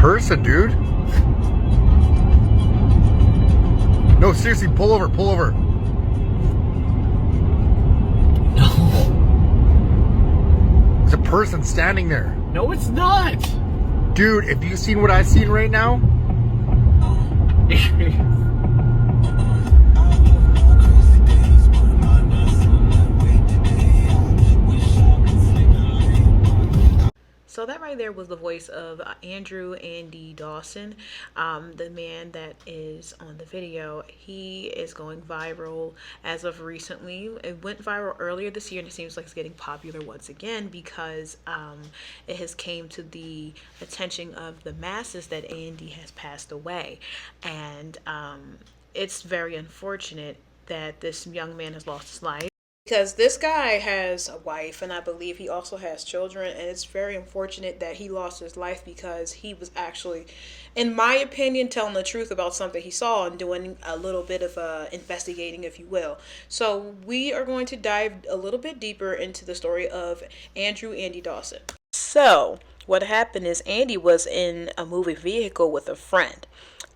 person, dude. No, seriously, pull over, pull over. No. There's a person standing there. No, it's not. Dude, if you've seen what I've seen right now. So that right there was the voice of Andy Dawson, the man that is on the video. He is going viral as of recently. It went viral earlier this year, and it seems like it's getting popular once again because it has came to the attention of the masses that Andy has passed away. And it's very unfortunate that this young man has lost his life, because this guy has a wife, and I believe he also has children, and it's very unfortunate that he lost his life because he was actually, in my opinion, telling the truth about something he saw and doing a little bit of investigating, if you will. So we are going to dive a little bit deeper into the story of Andy Dawson. So what happened is Andy was in a moving vehicle with a friend.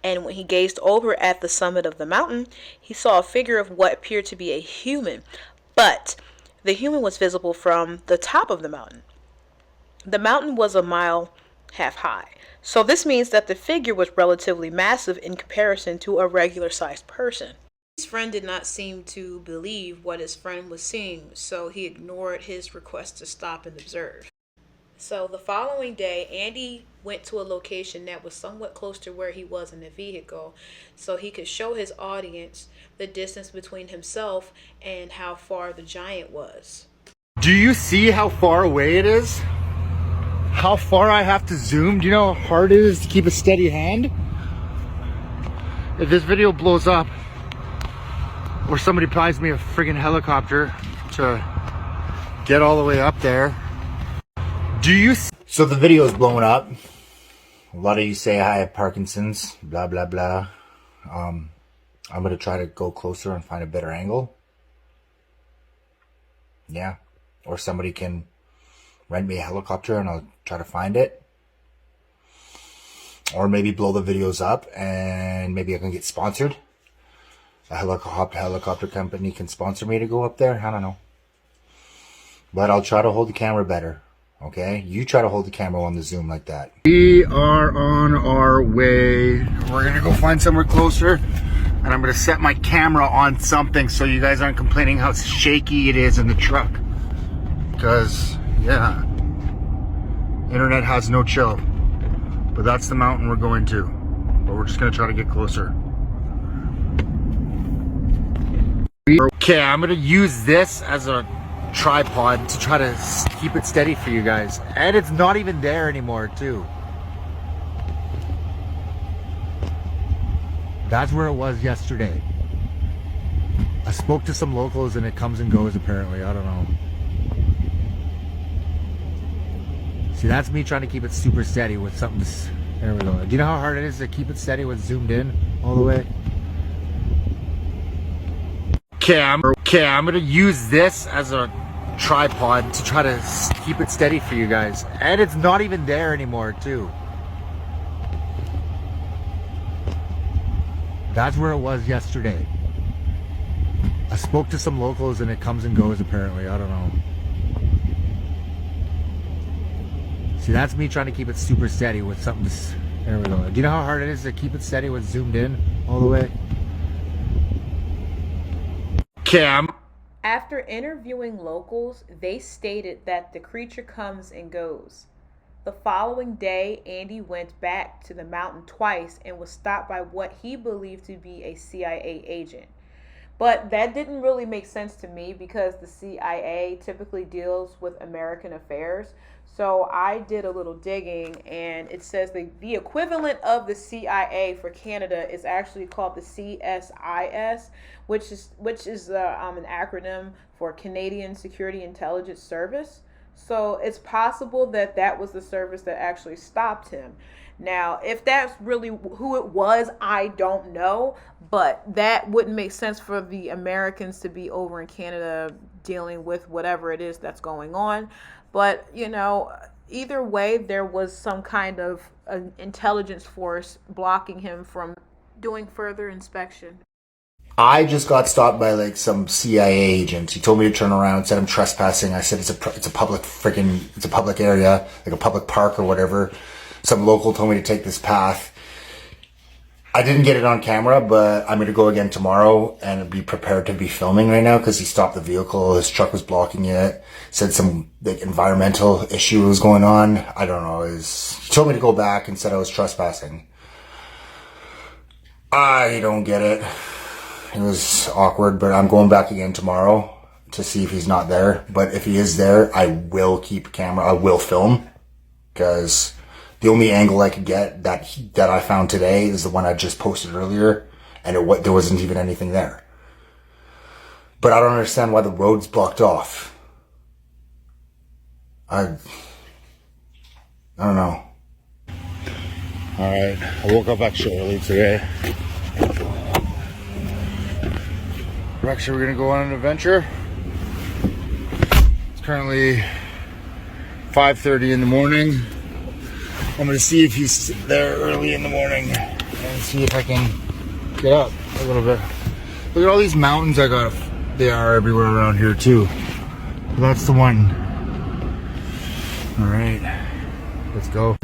And when he gazed over at the summit of the mountain, he saw a figure of what appeared to be a human. But the human was visible from the top of the mountain. The mountain was 1.5 miles high. So this means that the figure was relatively massive in comparison to a regular sized person. His friend did not seem to believe what his friend was seeing, so he ignored his request to stop and observe. So the following day, Andy went to a location that was somewhat close to where he was in the vehicle, so he could show his audience the distance between himself and how far the giant was. Do you see how far away it is? How far I have to zoom? Do you know how hard it is to keep a steady hand? If this video blows up, or somebody buys me a friggin' helicopter to get all the way up there, do you see? So the video is blowing up. A lot of you say I have Parkinson's, blah, blah, blah. I'm going to try to go closer and find a better angle. Yeah. Or somebody can rent me a helicopter and I'll try to find it. Or maybe blow the videos up and maybe I can get sponsored. A helicopter company can sponsor me to go up there. I don't know. But I'll try to hold the camera better. Okay, you try to hold the camera on the zoom like that. We are on our way. We're gonna go find somewhere closer, and I'm gonna set my camera on something so you guys aren't complaining how shaky it is in the truck. Because, yeah, internet has no chill. But that's the mountain we're going to. But we're just gonna try to get closer. Okay, I'm gonna use this as a tripod to try to keep it steady for you guys, and it's not even there anymore too. That's where it was yesterday. I spoke to some locals and it comes and goes apparently. I don't know. See, that's me trying to keep it super steady with something. There we go. Do you know how hard it is to keep it steady with zoomed in all the way? Okay, I'm gonna use this as a tripod to try to keep it steady for you guys, and it's not even there anymore too. That's where it was yesterday. I spoke to some locals and it comes and goes apparently. I don't know. See, that's me trying to keep it super steady with something. There we go. Do you know how hard it is to keep it steady with zoomed in all the way? After interviewing locals, they stated that the creature comes and goes. The following day, Andy went back to the mountain twice and was stopped by what he believed to be a CIA agent. But that didn't really make sense to me because the CIA typically deals with American affairs. So I did a little digging, and it says the equivalent of the CIA for Canada is actually called the CSIS, which is an acronym for Canadian Security Intelligence Service. So it's possible that that was the service that actually stopped him. Now, if that's really who it was, I don't know, but that wouldn't make sense for the Americans to be over in Canada dealing with whatever it is that's going on. But, you know, either way, there was some kind of intelligence force blocking him from doing further inspection. I just got stopped by like some CIA agents. He told me to turn around, said I'm trespassing. I said it's a public area, like a public park or whatever. Some local told me to take this path. I didn't get it on camera, but I'm going to go again tomorrow and be prepared to be filming right now because he stopped the vehicle. His truck was blocking it. Said some like environmental issue was going on. I don't know. He told me to go back and said I was trespassing. I don't get it. It was awkward, but I'm going back again tomorrow to see if he's not there. But if he is there, I will keep camera. I will film because the only angle I could get that I found today is the one I just posted earlier, and there wasn't even anything there. But I don't understand why the road's blocked off. I don't know. Alright, I woke up extra early today. Actually, we're gonna go on an adventure. It's currently 5:30 in the morning. I'm gonna see if he's there early in the morning and see if I can get up a little bit. Look at all these mountains I got. They are everywhere around here too. That's the one. All right, let's go.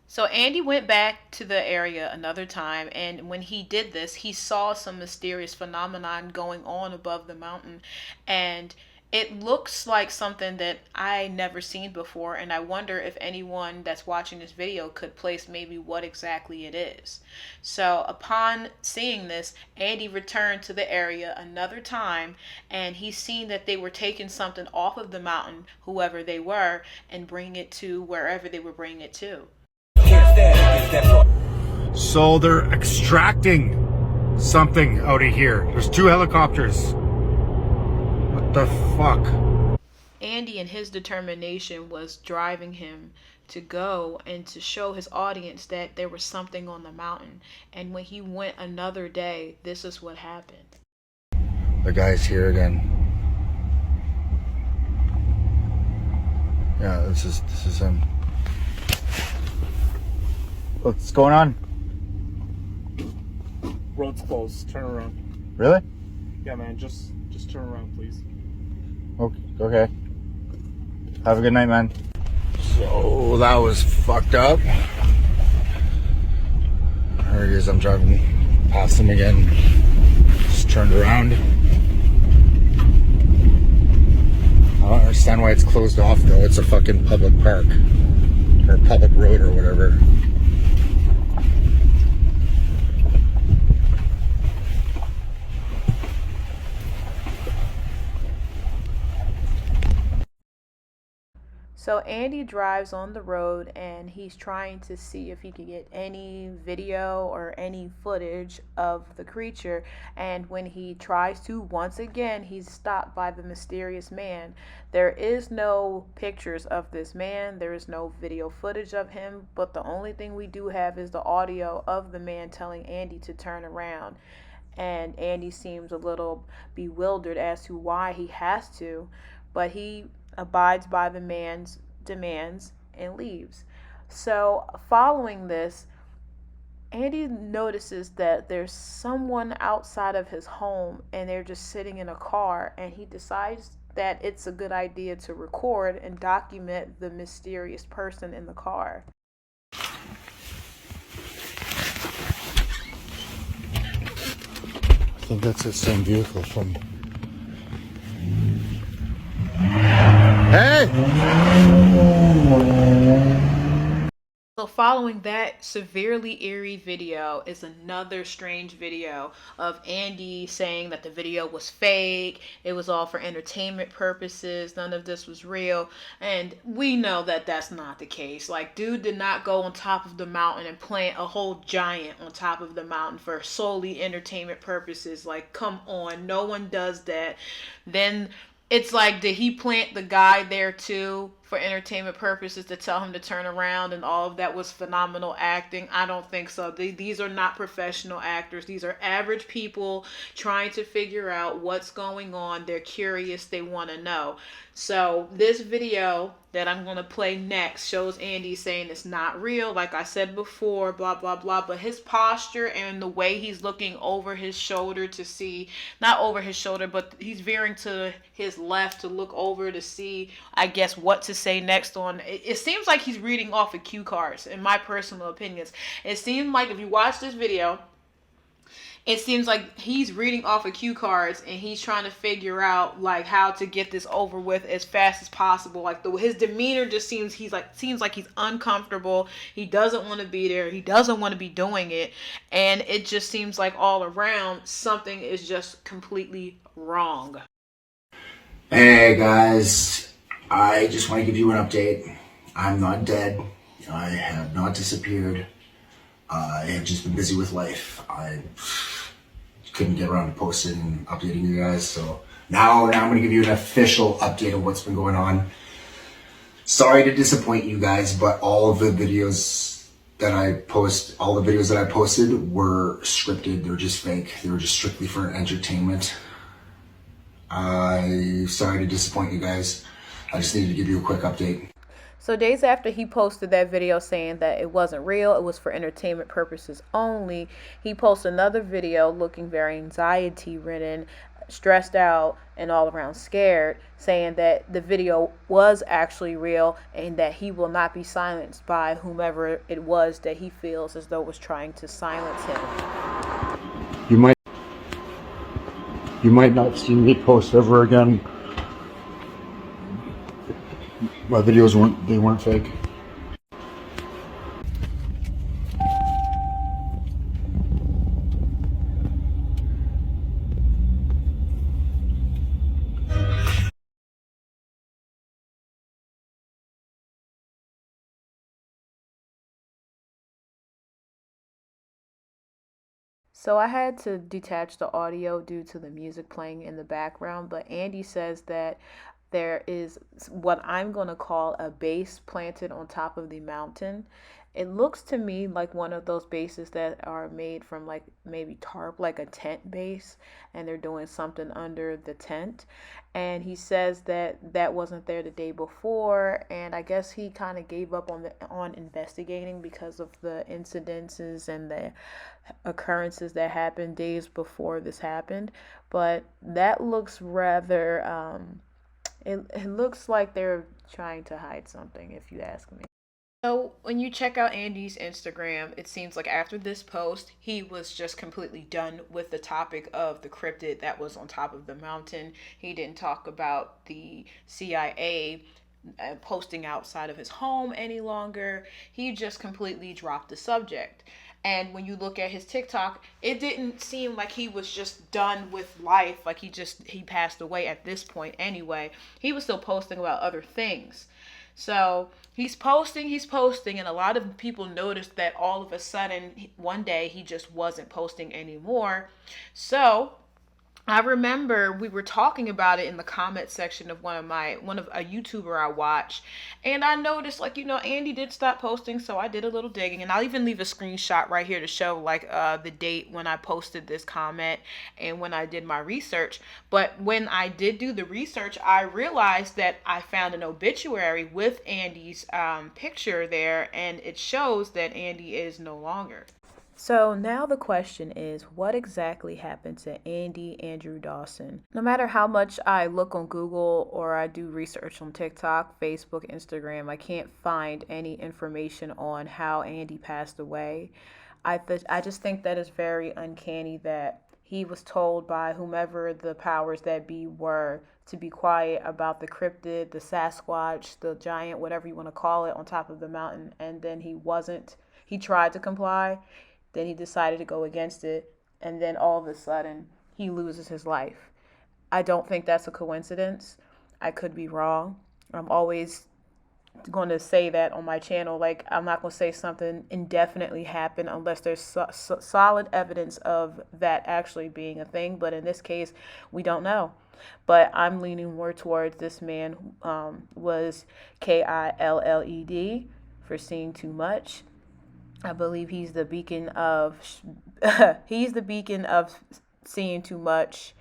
So Andy went back to the area another time, and when he did this, he saw some mysterious phenomenon going on above the mountain, and it looks like something that I never seen before, and I wonder if anyone that's watching this video could place maybe what exactly it is. So upon seeing this, Andy returned to the area another time, and he seen that they were taking something off of the mountain, whoever they were, and bringing it to wherever they were bringing it to. So they're extracting something out of here. There's 2 helicopters. What the fuck? Andy and his determination was driving him to go and to show his audience that there was something on the mountain. And when he went another day, this is what happened. The guy's here again. Yeah, this is him. What's going on? Road's closed. Turn around. Really? Yeah, man. Just turn around, please. Okay. Have a good night, man. So that was fucked up. There he is. I'm driving past him again. Just turned around. I don't understand why it's closed off though. It's a fucking public park or public road or whatever. So Andy drives on the road and he's trying to see if he can get any video or any footage of the creature. And when he tries to, once again, he's stopped by the mysterious man. There is no pictures of this man. There is no video footage of him. But the only thing we do have is the audio of the man telling Andy to turn around. And Andy seems a little bewildered as to why he has to, but he abides by the man's demands and leaves. So following this, Andy notices that there's someone outside of his home and they're just sitting in a car, and he decides that it's a good idea to record and document the mysterious person in the car. I think that's the same vehicle from... Hey! So following that severely eerie video is another strange video of Andy saying that the video was fake, it was all for entertainment purposes, none of this was real, and we know that that's not the case. Like, dude did not go on top of the mountain and plant a whole giant on top of the mountain for solely entertainment purposes. Like, come on, no one does that. Then it's like, did he plant the guy there too for entertainment purposes to tell him to turn around and all of that was phenomenal acting? I don't think so. These are not professional actors. These are average people trying to figure out what's going on. They're curious. They want to know. So this video that I'm going to play next shows Andy saying it's not real, like I said before, blah, blah, blah. But his posture and the way he's looking over his shoulder to see, not over his shoulder, but he's veering to his left to look over to see, I guess, what to say next on. It seems like he's reading off of cue cards, in my personal opinions. It seems like if you watch this video, it seems like he's reading off of cue cards and he's trying to figure out like how to get this over with as fast as possible. Like his demeanor just seems like he's uncomfortable. He doesn't want to be there. He doesn't want to be doing it. And it just seems like all around something is just completely wrong. Hey guys, I just want to give you an update. I'm not dead. I have not disappeared. I have just been busy with life. I couldn't get around to posting and updating you guys, so now I'm going to give you an official update of what's been going on. Sorry to disappoint you guys, but all of the videos that I posted were scripted. They were just fake. They were just strictly for entertainment. I'm sorry to disappoint you guys. I just needed to give you a quick update. So days after he posted that video saying that it wasn't real, it was for entertainment purposes only, he posted another video looking very anxiety-ridden, stressed out, and all around scared, saying that the video was actually real and that he will not be silenced by whomever it was that he feels as though was trying to silence him. You might not see me post ever again. My videos weren't fake. So I had to detach the audio due to the music playing in the background, but Andy says that there is what I'm going to call a base planted on top of the mountain. It looks to me like one of those bases that are made from like maybe tarp, like a tent base, and they're doing something under the tent. And he says that that wasn't there the day before, and I guess he kind of gave up on investigating because of the incidences and the occurrences that happened days before this happened. But that looks rather it looks like they're trying to hide something, if you ask me. So when you check out Andy's Instagram, it seems like after this post, he was just completely done with the topic of the cryptid that was on top of the mountain. He didn't talk about the CIA posting outside of his home any longer. He just completely dropped the subject. And when you look at his TikTok, it didn't seem like he was just done with life, like he passed away at this point anyway. He was still posting about other things. So he's posting, and a lot of people noticed that all of a sudden, one day, he just wasn't posting anymore. So I remember we were talking about it in the comment section of one of a YouTuber I watch, and I noticed Andy did stop posting, so I did a little digging, and I'll even leave a screenshot right here to show the date when I posted this comment and when I did my research. But when I did do the research, I realized that I found an obituary with Andy's picture there, and it shows that Andy is no longer. So now the question is, what exactly happened to Andy Andrew Dawson? No matter how much I look on Google or I do research on TikTok, Facebook, Instagram, I can't find any information on how Andy passed away. I just think that is very uncanny that he was told by whomever the powers that be were to be quiet about the cryptid, the Sasquatch, the giant, whatever you want to call it, on top of the mountain, and then he wasn't. He tried to comply. Then he decided to go against it, and then all of a sudden, he loses his life. I don't think that's a coincidence. I could be wrong. I'm always going to say that on my channel. I'm not going to say something indefinitely happened unless there's solid evidence of that actually being a thing. But in this case, we don't know. but I'm leaning more towards this man was Killed for seeing too much. I believe he's the beacon of he's the beacon of seeing too much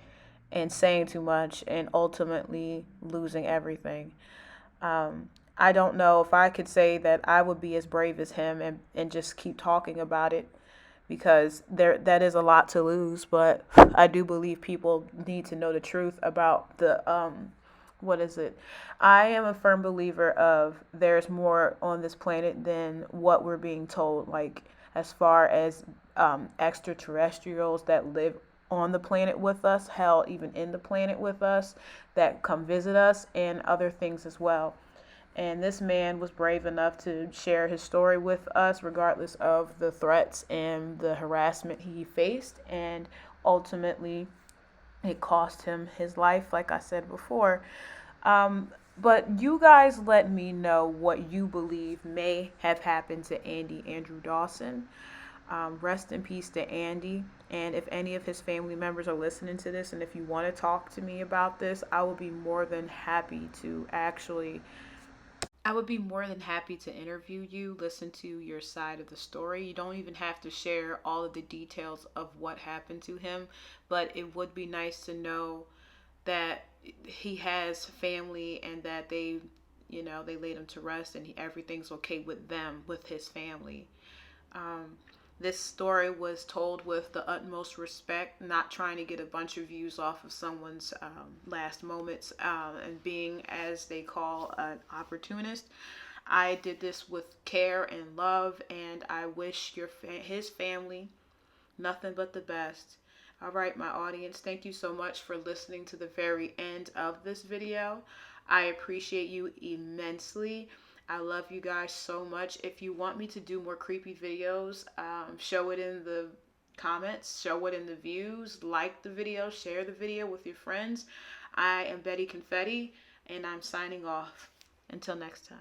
and saying too much and ultimately losing everything. I don't know if I could say that I would be as brave as him and just keep talking about it, because that is a lot to lose. But I do believe people need to know the truth about the what is it? I am a firm believer of there's more on this planet than what we're being told. Like, as far as extraterrestrials that live on the planet with us, hell, even in the planet with us, that come visit us, and other things as well. And this man was brave enough to share his story with us, regardless of the threats and the harassment he faced. And ultimately, it cost him his life, like I said before. But you guys let me know what you believe may have happened to Andrew Dawson. Rest in peace to Andy. And if any of his family members are listening to this, and if you want to talk to me about this, I would be more than happy to interview you, listen to your side of the story. You don't even have to share all of the details of what happened to him, but it would be nice to know that he has family and that they laid him to rest, and everything's okay with them, with his family. This story was told with the utmost respect, not trying to get a bunch of views off of someone's last moments, and being, as they call, an opportunist. I did this with care and love, and I wish his family nothing but the best. All right, my audience, thank you so much for listening to the very end of this video. I appreciate you immensely. I love you guys so much. If you want me to do more creepy videos, show it in the comments, show it in the views, like the video, share the video with your friends. I am Betty Confetti, and I'm signing off. Until next time.